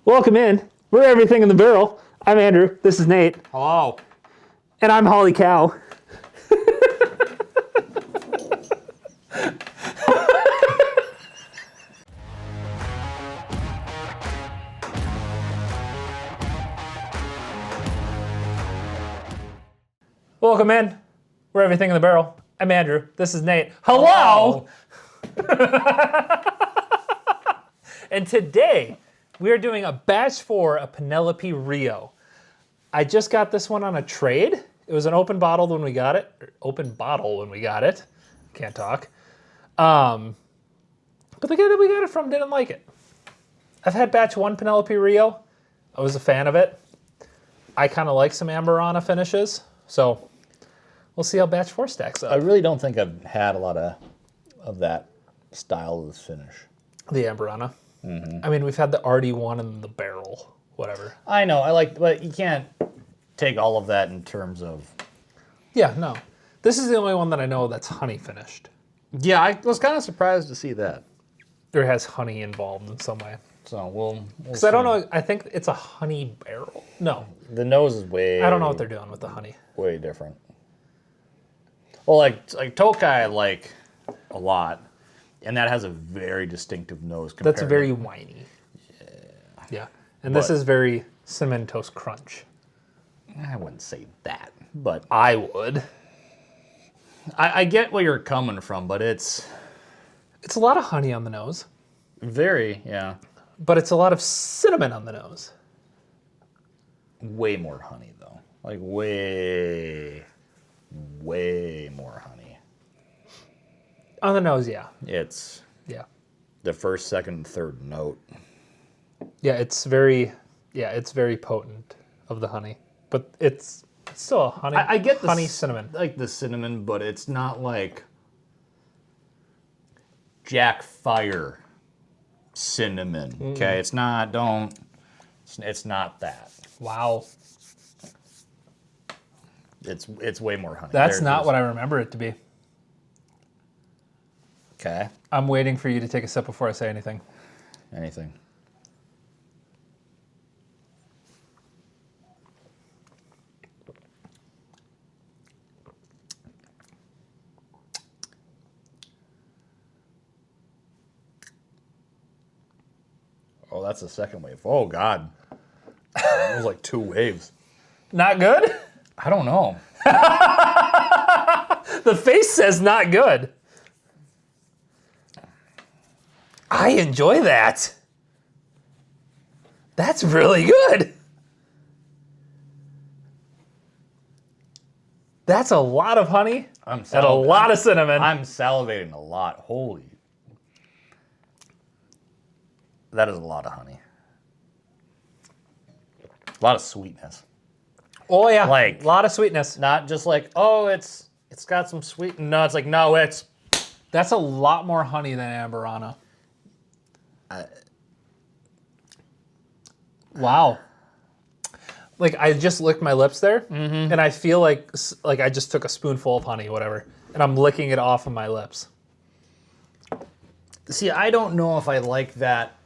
Welcome in. We're everything in the barrel. I'm Andrew. This is Nate. Hello. And I'm Holly Cow. Welcome in. We're everything in the barrel. I'm Andrew. This is Nate. Hello! And today, we are doing a batch 4 of Penelope Rio. I just got this one on a trade. It was an open bottle when we got it. Can't talk. But the guy that we got it from didn't like it. I've had batch 1 Penelope Rio. I was a fan of it. I kind of like some Amberana finishes. So we'll see how batch 4 stacks up. I really don't think I've had a lot of that style of finish. The Amberana. Mm-hmm. I mean, we've had the RD1 and the barrel, whatever. I know, but you can't take all of that in terms of... Yeah, no. This is the only one that I know that's honey finished. Yeah, I was kind of surprised to see that. Or has honey involved in some way. So we'll Because I don't know, I think it's a honey barrel. No. The nose is way... I don't know what they're doing with the honey. Way different. Well, like Tokai I like a lot. And that has a very distinctive nose. That's very whiny. Yeah. And this is very Cinnamon Toast Crunch. I wouldn't say that, but... I would. I get where you're coming from, but it's... It's a lot of honey on the nose. Very, yeah. But it's a lot of cinnamon on the nose. Way more honey, though. Like, way more honey. On the nose, yeah. It's Yeah. the first, second, and third note. Yeah, it's very potent of the honey. But it's still a honey. I get the honey cinnamon. Like the cinnamon, but it's not like Jack Fire cinnamon. Okay, it's not. It's not that. Wow. It's way more honey. That's not what I remember it to be. Okay. I'm waiting for you to take a sip before I say anything. Anything. Oh, that's the second wave. Oh, God. It was like 2 waves. Not good? I don't know. The face says not good. I enjoy that. That's really good. That's a lot of honey and a lot of cinnamon. I'm salivating a lot. Holy. That is a lot of honey. A lot of sweetness. Oh yeah, Like, a lot of sweetness. Not just like, oh, it's got some sweet. No, it's like, no, it's... That's a lot more honey than Amberana. Wow. Like, I just licked my lips there, and I feel like I just took a spoonful of honey, whatever, and I'm licking it off of my lips. See, I don't know if I like that.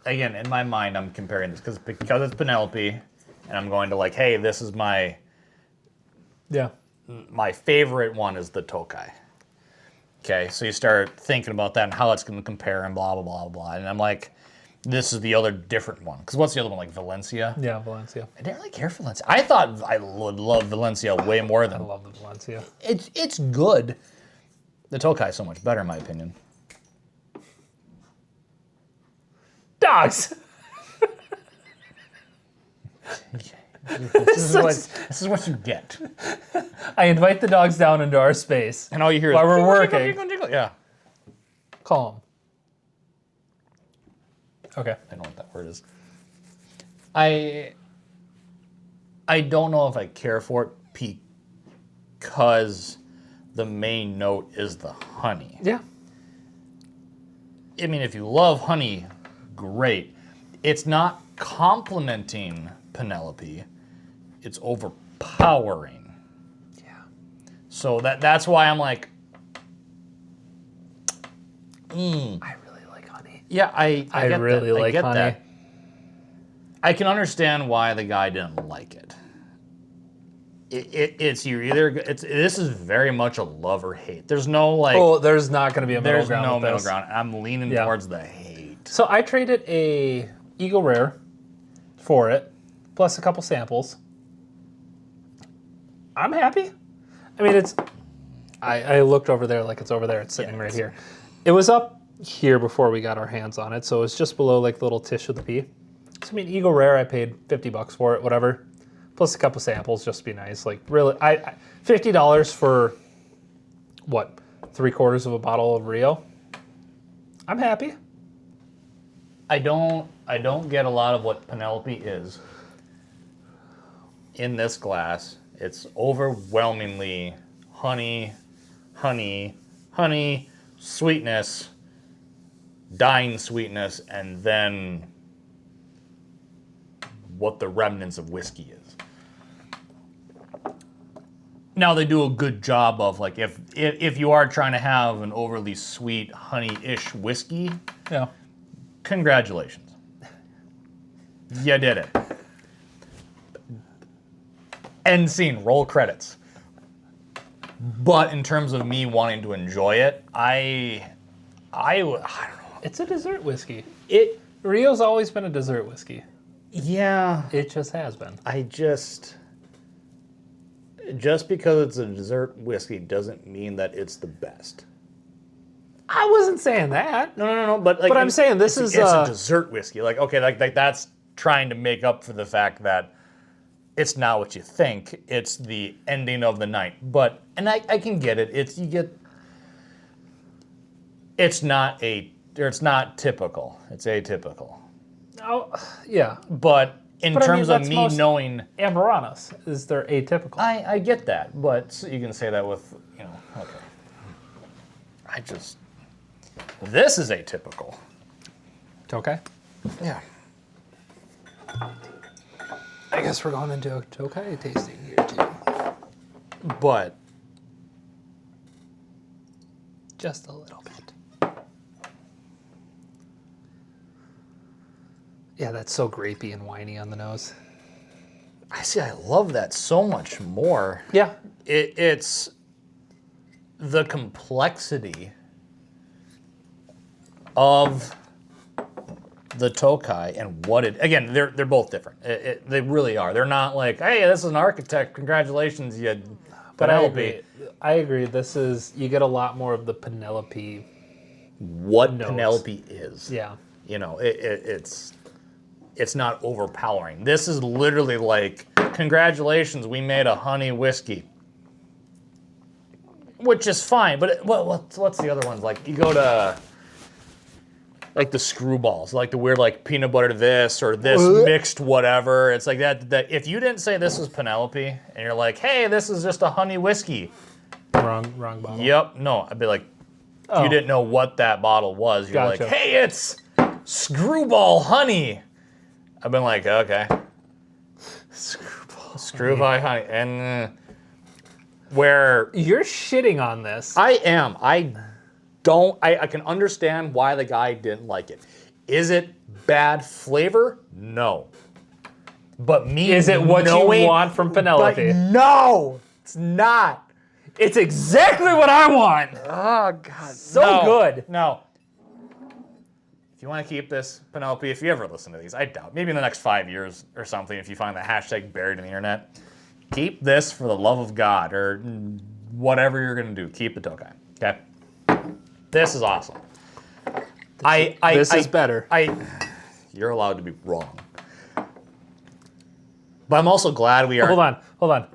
Again, in my mind, I'm comparing this because it's Penelope, and I'm going to like, hey, this is my favorite one is the Tokai. Okay, so you start thinking about that and how it's going to compare and blah, blah, blah, blah. And I'm like, this is the other different one. Because what's the other one, like Valencia? Yeah, Valencia. I didn't really care for Valencia. I thought I would love Valencia way more than... I love the Valencia. It's good. The Tokai is so much better, in my opinion. Dogs! This is what you get. I invite the dogs down into our space. And all you hear is... while we're working. Jiggle, jiggle. Yeah. Calm. Okay. I know what that word is. I don't know if I care for it because the main note is the honey. Yeah. I mean, if you love honey, great. It's not complimenting Penelope. It's overpowering. Yeah. So that's why I'm like, I really like honey. yeah, I I get really that. like I get honey. that. I can understand why the guy didn't like it. It's you're either this is very much a love or hate. There's no like. Oh, there's not going to be a middle There's ground. no with middle this. ground. I'm leaning towards the hate. So I traded a Eagle Rare for it, plus a couple samples. I'm happy. I mean, it's. I looked over there like it's over there. It's sitting right here. It was up here before we got our hands on it, so it's just below like the little tish of the P. So I mean, Eagle Rare, I paid $50 for it, whatever. Plus a couple samples, just to be nice. Like really, I $50 for what? 3/4 of a bottle of Rio. I'm happy. I don't get a lot of what Penelope is in this glass. It's overwhelmingly honey, honey, honey, sweetness, dying sweetness, and then what the remnants of whiskey is. Now they do a good job of like if you are trying to have an overly sweet honey-ish whiskey, Yeah. congratulations. You did it. End scene, roll credits. But in terms of me wanting to enjoy it, I don't know. It's a dessert whiskey. It Rio's always been a dessert whiskey. yeah, It just has been. just because it's a dessert whiskey doesn't mean that it's the best. I wasn't saying that. No. But like, But I'm saying this is it's a dessert whiskey. Like okay, like that's trying to make up for the fact that it's not what you think. It's the ending of the night. But and I can get it. It's not typical. It's atypical. Oh, yeah. But in But I mean, terms of that's me most- knowing, Amaranas is they're atypical. I get that. But you can say that with okay. This is atypical. Tokay? Yeah. I guess we're going into a Tokay tasting here too. But Just a little bit. Yeah, that's so grapey and winey on the nose. I love that so much more. Yeah. It's the complexity of the Tokay and what it again they're both different. They really are. They're not like, hey, this is an architect. Congratulations, you But Penelope. I agree. This is you get a lot more of the Penelope. What notes. Penelope is. Yeah. It's not overpowering. This is literally like, congratulations, we made a honey whiskey. Which is fine, but what's the other ones? Like, you go to, like, the screwballs, like the weird, like, peanut butter this or this mixed whatever. It's like that if you didn't say this is Penelope, and you're like, hey, this is just a honey whiskey. Wrong bottle. Yep, no, I'd be like, if you didn't know what that bottle was, you're Gotcha. like, hey, it's Screwball Honey. I've been like, okay. Screwball Honey. And where You're shitting on this. I am, I can understand why the guy didn't like it. Is it bad flavor? No. But me Is it what knowing, you want from Penelope? But no, it's not. It's exactly what I want. Oh, God. So good. No. If you want to keep this, Penelope, if you ever listen to these, I doubt. Maybe in the next 5 years or something, if you find the hashtag buried in the internet, keep this for the love of God or whatever you're going to do. Keep the Tokay. Okay? This is awesome. This is better. You're allowed to be wrong. But I'm also glad we are. Hold on.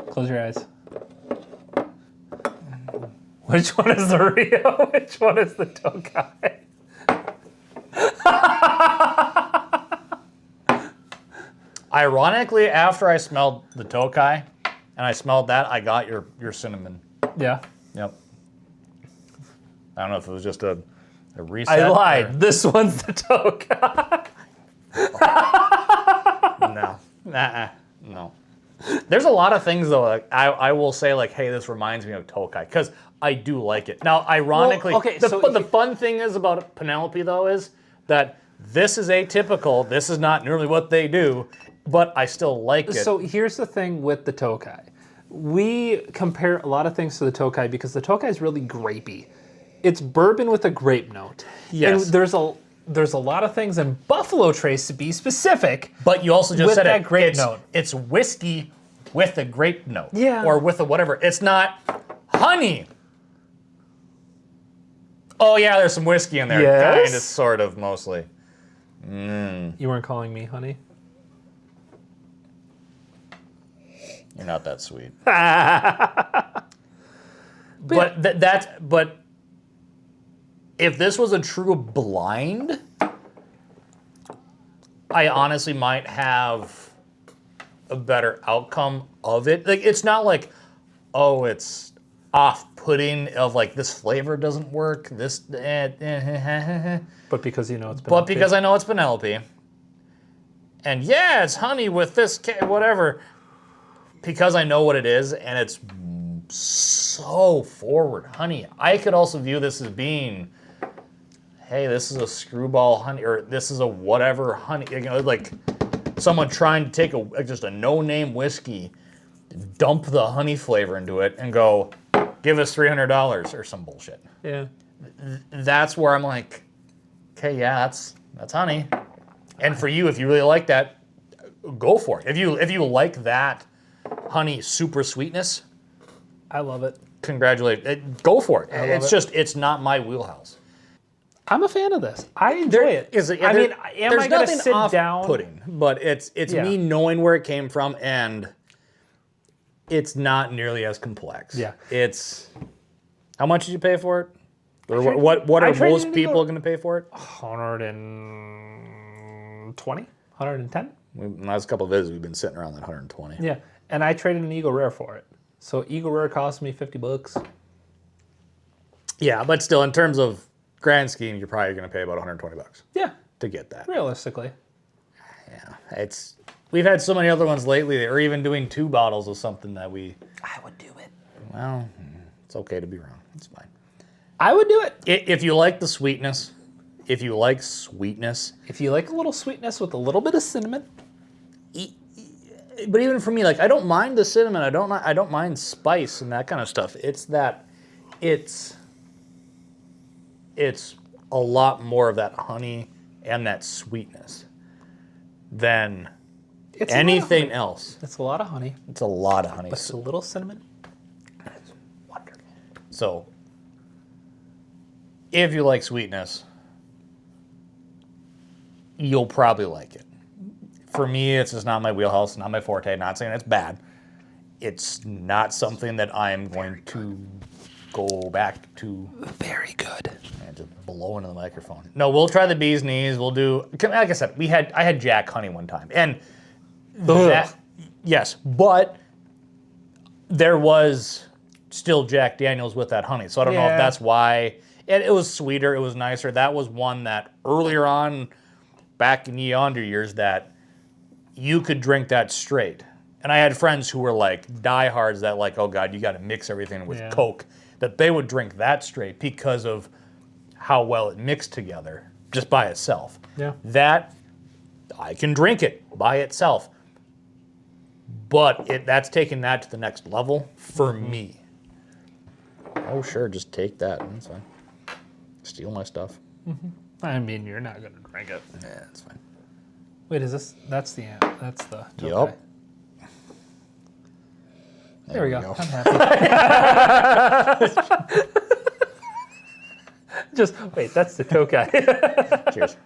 Close your eyes. Which one is the Rio? Which one is the Tokay? Ironically, after I smelled the Tokay and I smelled that, I got your cinnamon. Yeah. Yep. I don't know if it was just a reset. I lied. This one's the Tokay. No. No. There's a lot of things though. Like I will say like, hey, this reminds me of Tokay because I do like it. Now, ironically, Well, okay, the fun thing is about Penelope though is that this is atypical. This is not normally what they do, but I still like it. So here's the thing with the Tokai. We compare a lot of things to the Tokai because the Tokai is really grapey. It's bourbon with a grape note. Yes. And there's a lot of things in Buffalo Trace, to be specific. But you also just with said that it. grape note. It's whiskey with a grape note. Yeah. Or with a whatever. It's not honey. Oh yeah, there's some whiskey in there. Yes? Kind of, sort of, mostly. You weren't calling me honey? You're not that sweet. But But if this was a true blind, I honestly might have a better outcome of it. Like, it's not like, oh, it's off-putting of like this flavor doesn't work. This, But because you know it's but because I know it's Penelope, and yeah, it's honey with this whatever. Because I know what it is, and it's so forward honey. I could also view this as being, hey, this is a screwball honey, or this is a whatever honey. You know, like someone trying to take just a no-name whiskey, dump the honey flavor into it, and go, give us $300 or some bullshit. Yeah. That's where I'm like, okay, yeah, that's honey. And for you, if you really like that, go for it. If you like that honey super sweetness, I love it. congratulate. Go for it. It's it. just, it's not my wheelhouse. I'm a fan of this. I enjoy it. I mean, am I going to sit down? Pudding, but it's me knowing where it came from, and it's not nearly as complex. Yeah. It's, how much did you pay for it? Or what are most people going to pay for it? 120? 110? Last couple of visits, we've been sitting around that 120. Yeah. And I traded an Eagle Rare for it. So Eagle Rare cost me $50. Yeah, but still, in terms of grand scheme, you're probably going to pay about 120 bucks Yeah. to get that. Realistically. Yeah, we've had so many other ones lately that are even doing 2 bottles of something that I would do it. well, it's okay to be wrong. It's fine. I would do it. If you like the sweetness, if you like sweetness, If you like a little sweetness with a little bit of cinnamon. but even for me, like, I don't mind the cinnamon. I don't mind spice and that kind of stuff. It's that it's a lot more of that honey and that sweetness than It's anything else. It's a lot of honey. It's a lot of honey. But it's a little cinnamon. It's wonderful. So, if you like sweetness, you'll probably like it. For me, it's just not my wheelhouse, not my forte. Not saying it's bad. It's not something that I'm going to go back to. Very good. And just blow into the microphone. No, we'll try the bee's knees. We'll do, like I said, I had Jack Honey one time, and that, yes, but there was still Jack Daniels with that honey, so I don't know if that's why. And it was sweeter, it was nicer. That was one that earlier on, back in yonder years, that you could drink that straight. And I had friends who were like diehards that like, oh God, you got to mix everything with Coke. That they would drink that straight because of how well it mixed together just by itself. Yeah. That, I can drink it by itself. But that's taking that to the next level for me. Oh, sure, just take that. That's fine. Steal my stuff. I mean, you're not going to drink it. Yeah, that's fine. Wait, is this? That's the Tokai. Yup. There we go. I'm happy. Just wait. That's the Tokai. Cheers.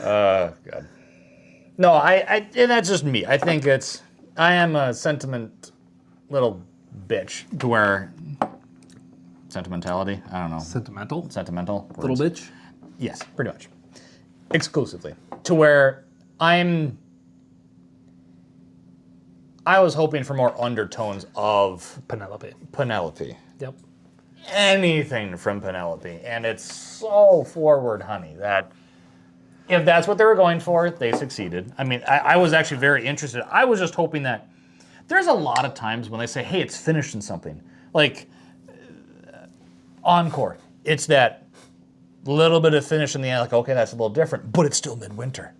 God. No, and that's just me. I think I am a sentiment little bitch to where sentimentality. I don't know. Sentimental. Little words. bitch. Yes, pretty much. Exclusively. To where I was hoping for more undertones of Penelope. Yep. Anything from Penelope. And it's so forward honey that if that's what they were going for, they succeeded. I mean, I was actually very interested. I was just hoping that there's a lot of times when they say, hey, it's finished in something. Like, Encore. It's that little bit of finish in the end, like, okay, that's a little different, but it's still midwinter.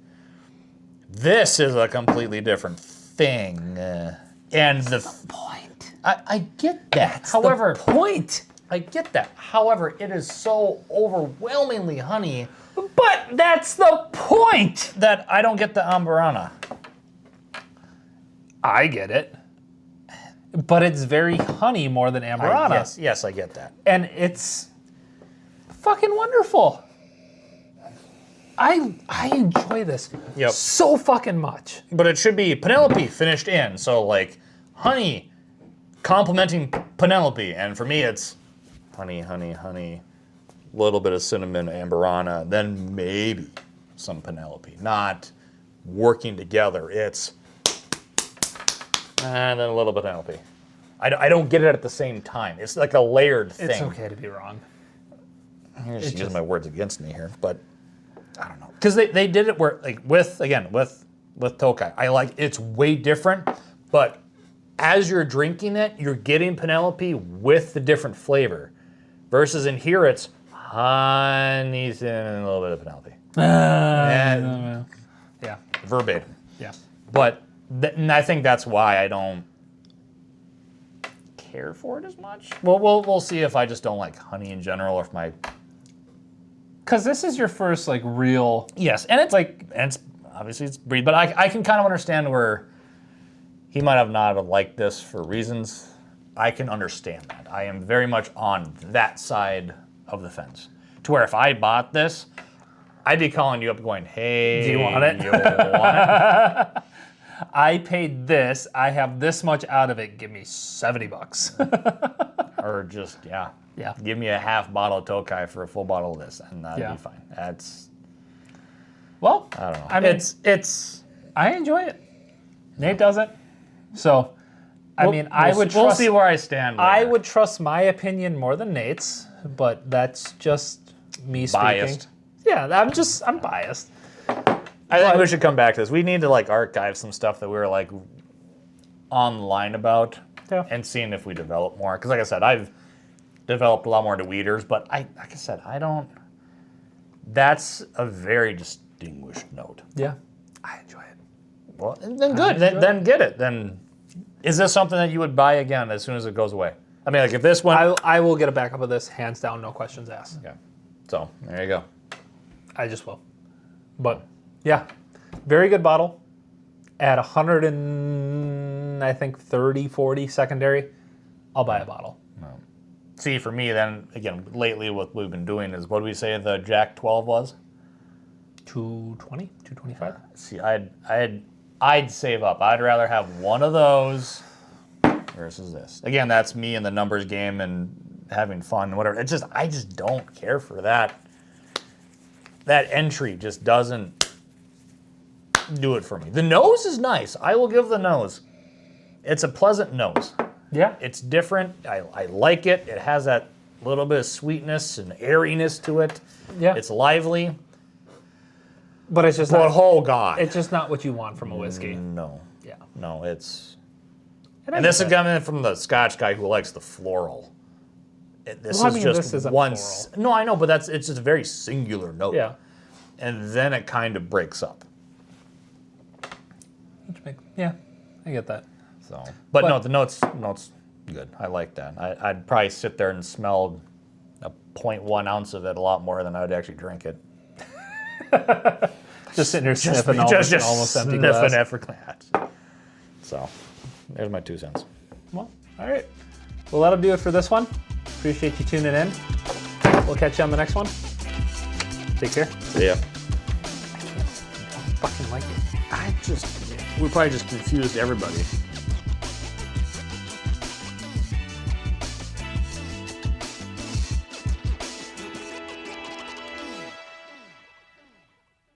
This is a completely different thing. And the Point. I get that. That's However, the point. I get that. However, it is so overwhelmingly honey But that's the point. that I don't get the amberana. I get it. But it's very honey more than Amberana. Yes, I get that. And it's fucking wonderful. I enjoy this Yep. so fucking much. But it should be Penelope finished in. So like honey complementing Penelope. And for me it's honey, honey, honey, little bit of cinnamon, amberana, then maybe some Penelope. Not working together. It's and then a little bit of Penelope. I don't get it at the same time. It's like a layered thing. It's okay to be wrong. You're just using my words against me here, but I don't know. Because they did it where, like, with Tokai, I like it's way different, but as you're drinking it, you're getting Penelope with the different flavor. Versus in here, it's honey, cinnamon, and a little bit of Penelope. And Yeah. verbatim. Yeah. But and I think that's why I don't care for it as much. Well, we'll see if I just don't like honey in general, or if my Because this is your first like real. yes, and it's like and it's obviously it's breed, but I can kind of understand where he might have not have liked this for reasons. I can understand that. I am very much on that side of the fence. To where if I bought this, I'd be calling you up going, hey, Do you want it? You want it? I paid this. I have this much out of it. Give me $70. Or just, yeah. Yeah. Give me a half bottle of Tokai for a full bottle of this, and that'd Yeah. be fine. That's, Well, I don't know. I mean, it's I enjoy it. Nate doesn't. So, I mean, we'll see where I stand. I later. would trust my opinion more than Nate's, but that's just me speaking. Biased. Yeah, I'm biased. I think we should come back to this. We need to like archive some stuff that we were like online about and seeing if we develop more. Because like I said, I've developed a lot more to weeders, but like I said, I don't. That's a very distinguished note. Yeah, I enjoy it. Well, then good. Then get it. Then is this something that you would buy again as soon as it goes away? I mean, like if this went. I will get a backup of this, hands down, no questions asked. Okay. So there you go. I just will. But yeah, very good bottle. At 100 and I think 30, 40 secondary, I'll buy a bottle. See, for me, then again, lately, what we've been doing is what do we say the Jack 12 was? 220, 225. See, I'd save up. I'd rather have one of those versus this. Again, that's me in the numbers game and having fun and whatever. I just don't care for that. That entry just doesn't do it for me. The nose is nice. I will give the nose. It's a pleasant nose. Yeah. It's different. I like it. It has that little bit of sweetness and airiness to it. Yeah. It's lively. But it's just But not, oh god. it's just not what you want from a whiskey. No. Yeah. No, it's I and this get is that. coming from the Scotch guy who likes the floral. This Well, I is mean, just this isn't one. floral. No, I know, but it's just a very singular note. Yeah. And then it kind of breaks up. Yeah, I get that. So, but no, the notes good. I like that. I'd probably sit there and smell a 0.1 ounce of it a lot more than I would actually drink it. Just sitting there sniffing just almost empty sniffing glass. every glass. So, there's my 2 cents. Well, all right. Well, that'll do it for this one. Appreciate you tuning in. We'll catch you on the next one. Take care. See ya. Fucking like it. We probably just confused everybody.